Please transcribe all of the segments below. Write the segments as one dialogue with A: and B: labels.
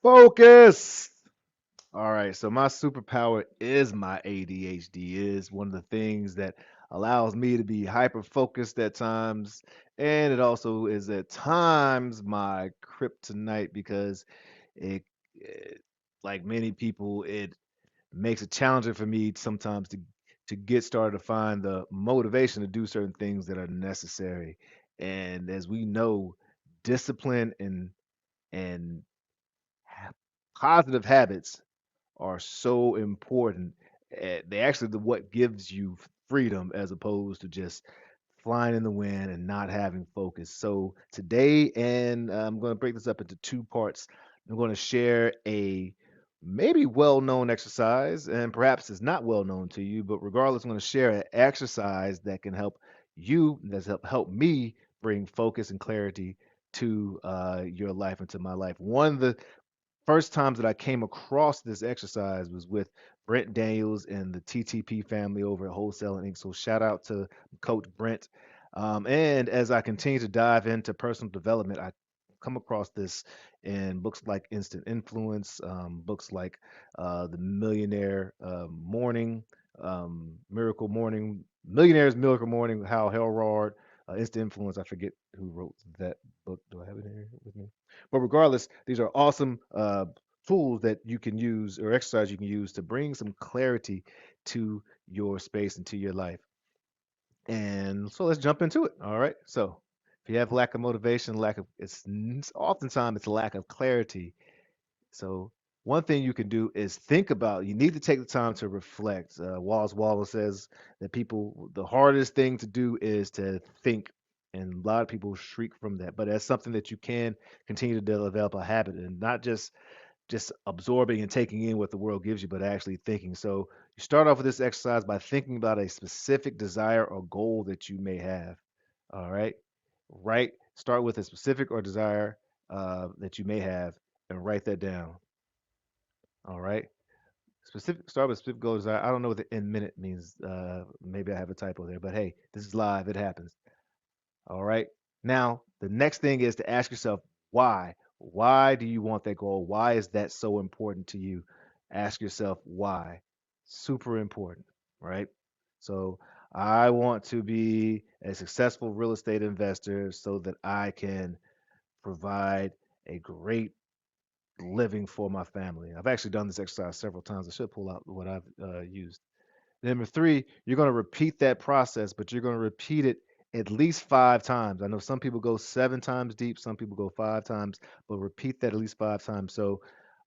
A: Focus. All right, so my superpower is my ADHD. Is one of the things that allows me to be hyper focused at times, and it also is at times my kryptonite because it like many people, it makes it challenging for me sometimes to get started to find the motivation to do certain things that are necessary. And as we know, discipline and ha- positive habits are so important. They actually the what gives you freedom as opposed to just flying in the wind and not having focus. So today, and I'm going to break this up into two parts. I'm going to share a maybe well-known exercise, and perhaps it's not well known to you, but regardless, I'm going to share an exercise that can help you, that's help me bring focus and clarity to your life and to my life. One of the first times that I came across this exercise was with Brent Daniels and the TTP family over at Wholesale and Inc. So shout out to Coach Brent. And as I continue to dive into personal development, I come across this in books like Instant Influence, books like The Millionaire Morning, Miracle Morning, Millionaire's Miracle Morning, Hal Elrod, Instant Influence. I forget who wrote that book. Do I have it here with me? But regardless, these are awesome tools that you can use or exercise you can use to bring some clarity to your space and to your life. And so let's jump into it. All right. So if you have lack of motivation, lack of it's oftentimes it's lack of clarity. So one thing you can do is think about. You need to take the time to reflect. Wallace says that people the hardest thing to do is to think, and a lot of people shriek from that. But that's something that you can continue to develop a habit, and not just absorbing and taking in what the world gives you, but actually thinking. So you start off with this exercise by thinking about a specific desire or goal that you may have. All right, right. Start with a specific or desire that you may have, and write that down. All right. Specific start with specific goal desire. I don't know what the in minute means. Maybe I have a typo there, but hey, this is live. It happens. All right. Now, the next thing is to ask yourself why. Why do you want that goal? Why is that so important to you? Ask yourself why. Super important, right? So, I want to be a successful real estate investor so that I can provide a great living for my family. I've actually done this exercise several times. I should pull out what I've used. Number three, you're going to repeat that process, but you're going to repeat it at least 5 times. I know some people go 7 times deep, some people go 5 times, but repeat that at least 5 times. So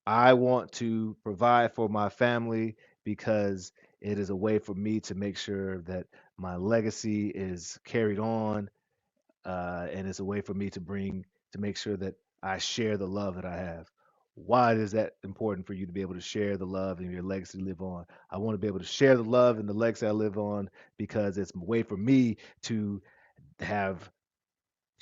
A: I want to provide for my family because it is a way for me to make sure that my legacy is carried on, and it's a way for me to make sure that I share the love that I have. Why is that important for you to be able to share the love and your legacy live on? I want to be able to share the love and the legacy I live on because it's a way for me to have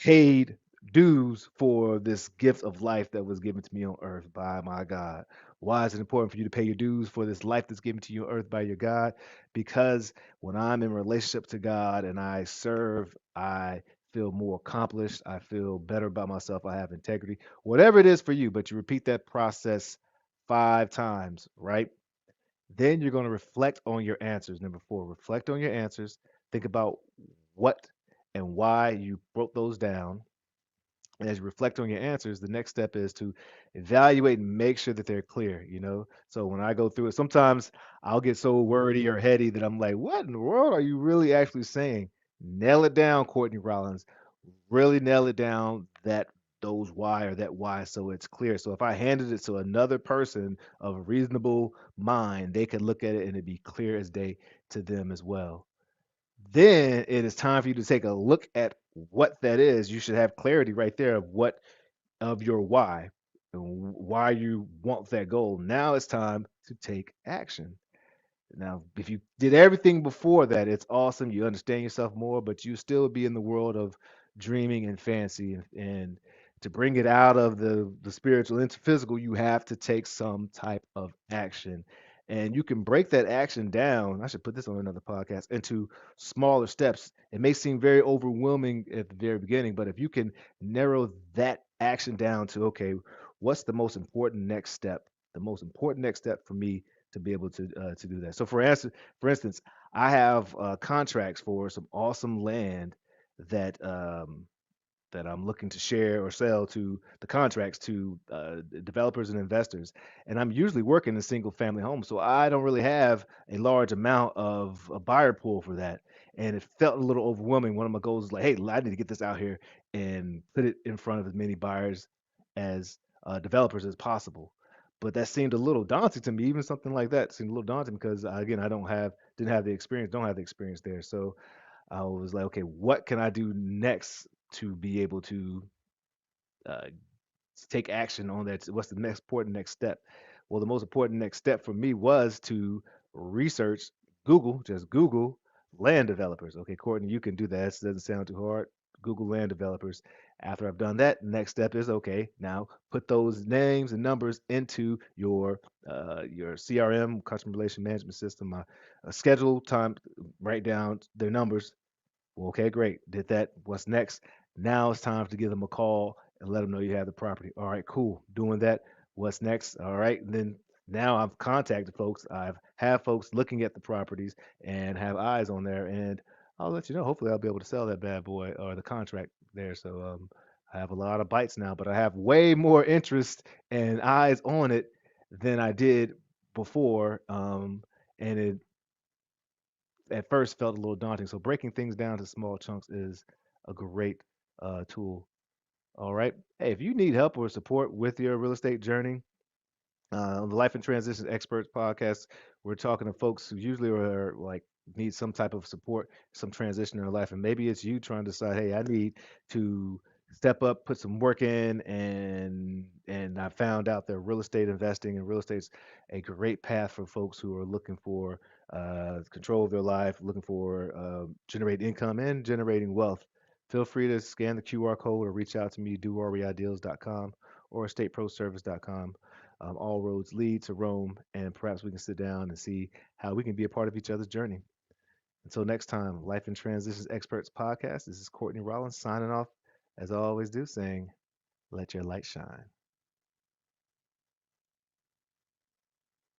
A: paid dues for this gift of life that was given to me on earth by my God. Why is it important for you to pay your dues for this life that's given to you on earth by your God? Because when I'm in relationship to God and I serve, I feel more accomplished. I feel better about myself. I have integrity. Whatever it is for you, but you repeat that process 5 times, right? Then you're going to reflect on your answers. Number four, reflect on your answers. Think about what and why you broke those down. And as you reflect on your answers, the next step is to evaluate and make sure that they're clear, you know? So when I go through it, sometimes I'll get so wordy or heady that I'm like, what in the world are you really actually saying? Nail it down, Courtney Rollins. Really nail it down that those why or that why so it's clear. So if I handed it to another person of a reasonable mind, they could look at it and it'd be clear as day to them as well. Then it is time for you to take a look at what that is. You should have clarity right there of what of your why and why you want that goal. Now it's time to take action. Now, if you did everything before that, it's awesome. You understand yourself more, but you still be in the world of dreaming and fancy. And to bring it out of the spiritual into physical, you have to take some type of action. And you can break that action down. I should put this on another podcast into smaller steps. It may seem very overwhelming at the very beginning, but if you can narrow that action down to, okay, what's the most important next step? The most important next step for me to be able to do that. So for instance, I have contracts for some awesome land that that I'm looking to share or sell to the contracts to developers and investors. And I'm usually working in single family homes, so I don't really have a large amount of a buyer pool for that. And it felt a little overwhelming. One of my goals is like, hey, I need to get this out here and put it in front of as many buyers as developers as possible. But that seemed a little daunting to me. Even something like that seemed a little daunting because again, I didn't have the experience, don't have the experience there. So I was like, okay, what can I do next to be able to uh, take action on that? What's the next important next step? Well, the most important next step for me was to research, just Google land developers. Okay, Courtney, you can do that. It doesn't sound too hard. Google land developers. After I've done that, next step is okay. Now put those names and numbers into your CRM, customer relation management system. Schedule time, write down their numbers. Well, okay, great. Did that. What's next? Now it's time to give them a call and let them know you have the property. All right, cool. Doing that. What's next? All right. And then now I've contacted folks. I've had folks looking at the properties and have eyes on there. And I'll let you know. Hopefully, I'll be able to sell that bad boy or the contract there. So I have a lot of bites now, but I have way more interest and eyes on it than I did before. And it at first felt a little daunting. So breaking things down to small chunks is a great tool. All right. Hey, if you need help or support with your real estate journey, on the Life and Transitions Experts podcast, we're talking to folks who usually are like need some type of support, some transition in their life, and maybe it's you trying to decide, hey, I need to step up, put some work in, and I found out that real estate investing and real estate's a great path for folks who are looking for control of their life, looking for generating income and generating wealth. Feel free to scan the QR code or reach out to me, doreideals.com or estateproservice.com. All roads lead to Rome, and perhaps we can sit down and see how we can be a part of each other's journey. Until next time, Life and Transitions Experts Podcast. This is Courtney Rollins signing off, as I always do, saying, let your light shine.